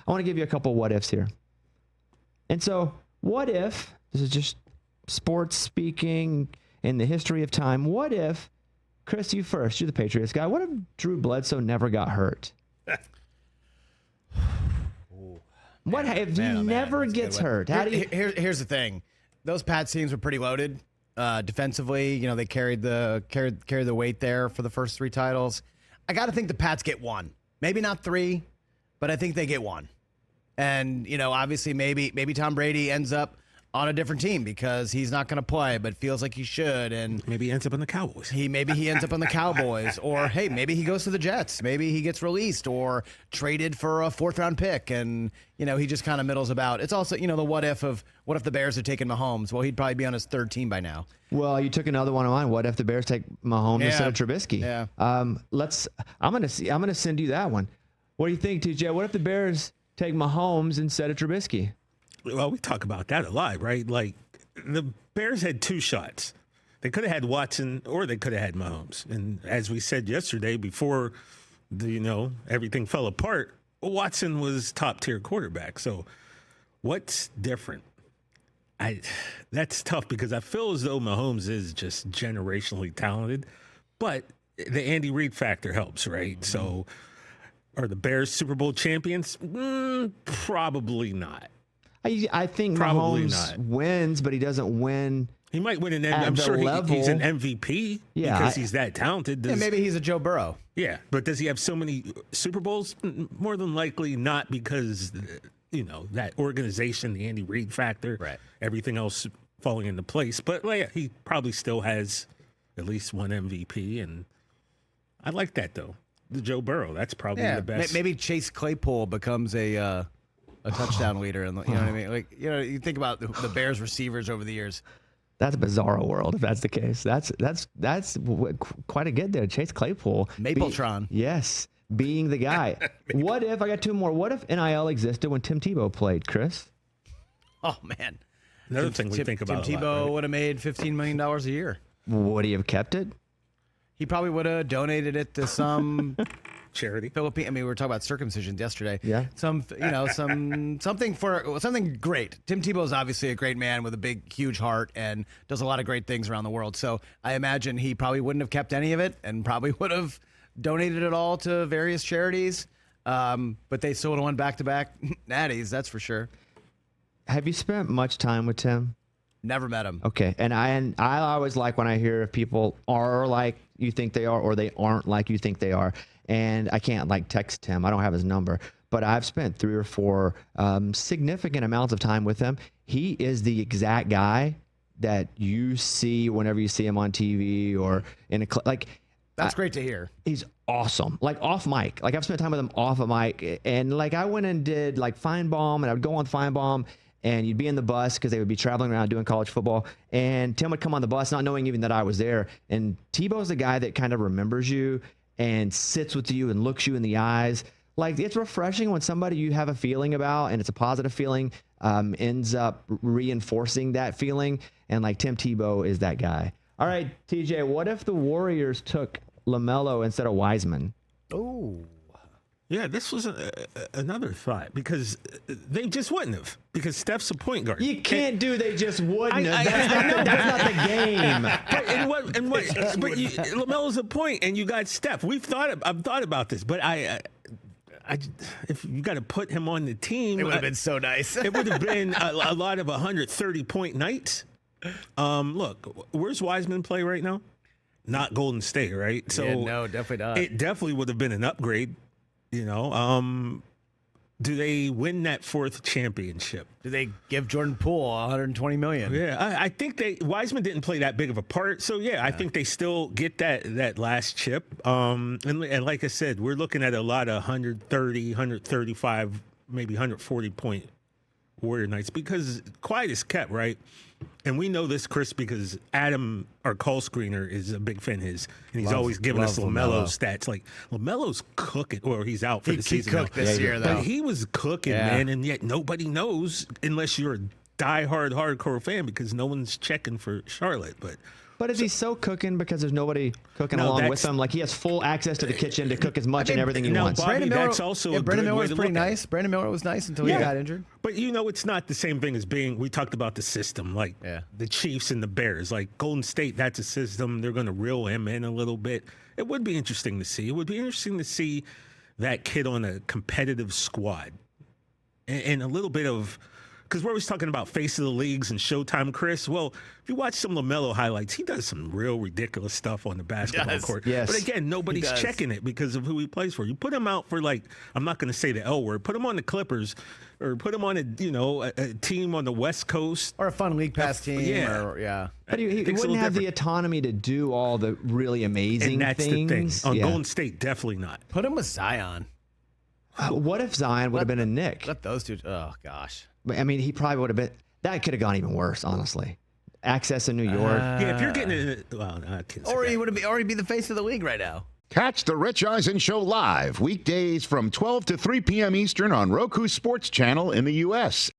I want to give you a couple what ifs here. And so, what if, this is just sports speaking in the history of time, what if, Chris, you first, you're the Patriots guy, what if Drew Bledsoe never got hurt? What if he never gets hurt? How do you... Here's the thing. Those Pats teams were pretty loaded defensively. You know, they carried the weight there for the first 3 titles. I got to think the Pats get 1. Maybe not 3, but I think they get 1. And, you know, obviously maybe Tom Brady ends up on a different team because he's not going to play, but feels like he should. And maybe he ends up on the Cowboys. Maybe he ends up on the Cowboys. Or, hey, maybe he goes to the Jets. Maybe he gets released or traded for a 4th-round pick. And, you know, he just kind of middles about. It's also, you know, the what if the Bears had taken Mahomes? Well, he'd probably be on his 3rd team by now. Well, you took another one of mine. What if the Bears take Mahomes instead of Trubisky? Yeah. I'm gonna send you that one. What do you think, TJ? What if the Bears take Mahomes instead of Trubisky? Well, we talk about that a lot, right? Like, the Bears had 2 shots. They could have had Watson or they could have had Mahomes. And as we said yesterday, before everything fell apart, Watson was top-tier quarterback. So what's different? That's tough because I feel as though Mahomes is just generationally talented, but the Andy Reid factor helps, right? Mm-hmm. So are the Bears Super Bowl champions? Probably not. I think probably Mahomes wins, but he doesn't win. He might win I'm sure he's an MVP because he's that talented. Maybe he's a Joe Burrow. Yeah, but does he have so many Super Bowls? More than likely not because, that organization, the Andy Reid factor, right. Everything else falling into place. But he probably still has at least 1 MVP, and I like that, though. The Joe Burrow, that's probably the best. Maybe Chase Claypool becomes a touchdown leader, and you know what I mean. Like you think about the Bears receivers over the years. That's a bizarro world if that's the case. That's quite a get there. Chase Claypool, Mapletron, yes, being the guy. What if I got 2 more? What if NIL existed when Tim Tebow played, Chris? Oh man, another thing we think about. Tim Tebow would have made $15 million a year. Would he have kept it? He probably would have donated it to some charity. Philippine. I mean, we were talking about circumcision yesterday. Yeah. Something great. Tim Tebow is obviously a great man with a big, huge heart and does a lot of great things around the world. So I imagine he probably wouldn't have kept any of it and probably would have donated it all to various charities. But they still would have won back-to-back natties, that's for sure. Have you spent much time with Tim? Never met him. Okay. And I always like when I hear if people are like you think they are or they aren't like you think they are. And I can't text him. I don't have his number. But I've spent 3 or 4 significant amounts of time with him. He is the exact guy that you see whenever you see him on TV or in a That's great to hear. He's awesome. Off mic. I've spent time with him off of mic. And I went and did Feinbaum, and I would go on Feinbaum. And you'd be in the bus because they would be traveling around doing college football. And Tim would come on the bus not knowing even that I was there. And Tebow's the guy that kind of remembers you and sits with you and looks you in the eyes. It's refreshing when somebody you have a feeling about and it's a positive feeling ends up reinforcing that feeling. And Tim Tebow is that guy. All right, TJ, what if the Warriors took LaMelo instead of Wiseman? Oh. Yeah, this was another thought because they just wouldn't have because Steph's a point guard. You can't do they just wouldn't have. That's not the game. But LaMelo's a point, and you got Steph. I've thought about this, but if you got to put him on the team, it would have been so nice. It would have been a lot of 130-point nights. Look, where's Wiseman play right now? Not Golden State, right? So no, definitely not. It definitely would have been an upgrade. Do they win that 4th championship? Do they give Jordan Poole $120 million? Yeah, I think Wiseman didn't play that big of a part. So I think they still get that last chip. And like I said, we're looking at a lot of 130, 135, maybe 140 point Warrior nights because quiet is kept, right? And we know this, Chris, because Adam, our call screener, is a big fan of his, and he's always giving us LaMelo stats. LaMelo's cooking, or he's out for the season. He cooked this year, though. But he was cooking, man, and yet nobody knows unless you're a diehard, hardcore fan because no one's checking for Charlotte. But But is he so cooking because there's nobody cooking along with him? Like he has full access to the kitchen to cook as much and everything he wants. Bobby, Brandon Miller, that's also a Brandon good Miller way was to pretty look at nice. it. Brandon Miller was nice until he got injured. But it's not the same thing as being. We talked about the system, like the Chiefs and the Bears. Like Golden State, that's a system. They're going to reel him in a little bit. It would be interesting to see. It would be interesting to see that kid on a competitive squad, and a little bit of. Because we're always talking about face of the leagues and Showtime, Chris. Well, if you watch some LaMelo highlights, he does some real ridiculous stuff on the basketball court. Yes. But again, nobody's checking it because of who he plays for. You put him out for I'm not going to say the L word. Put him on the Clippers, or put him on a team on the West Coast or a fun league pass team. But he wouldn't have the autonomy to do all the really amazing and that's things. the thing. On Golden State, definitely not. Put him with Zion. What if Zion would have been a Knick? Let those two. Oh gosh. I mean, he probably would have been. That could have gone even worse, honestly. Access in New York. If you're getting Or he'd be the face of the league right now. Catch the Rich Eisen Show live weekdays from 12 to 3 p.m. Eastern on Roku Sports Channel in the U.S.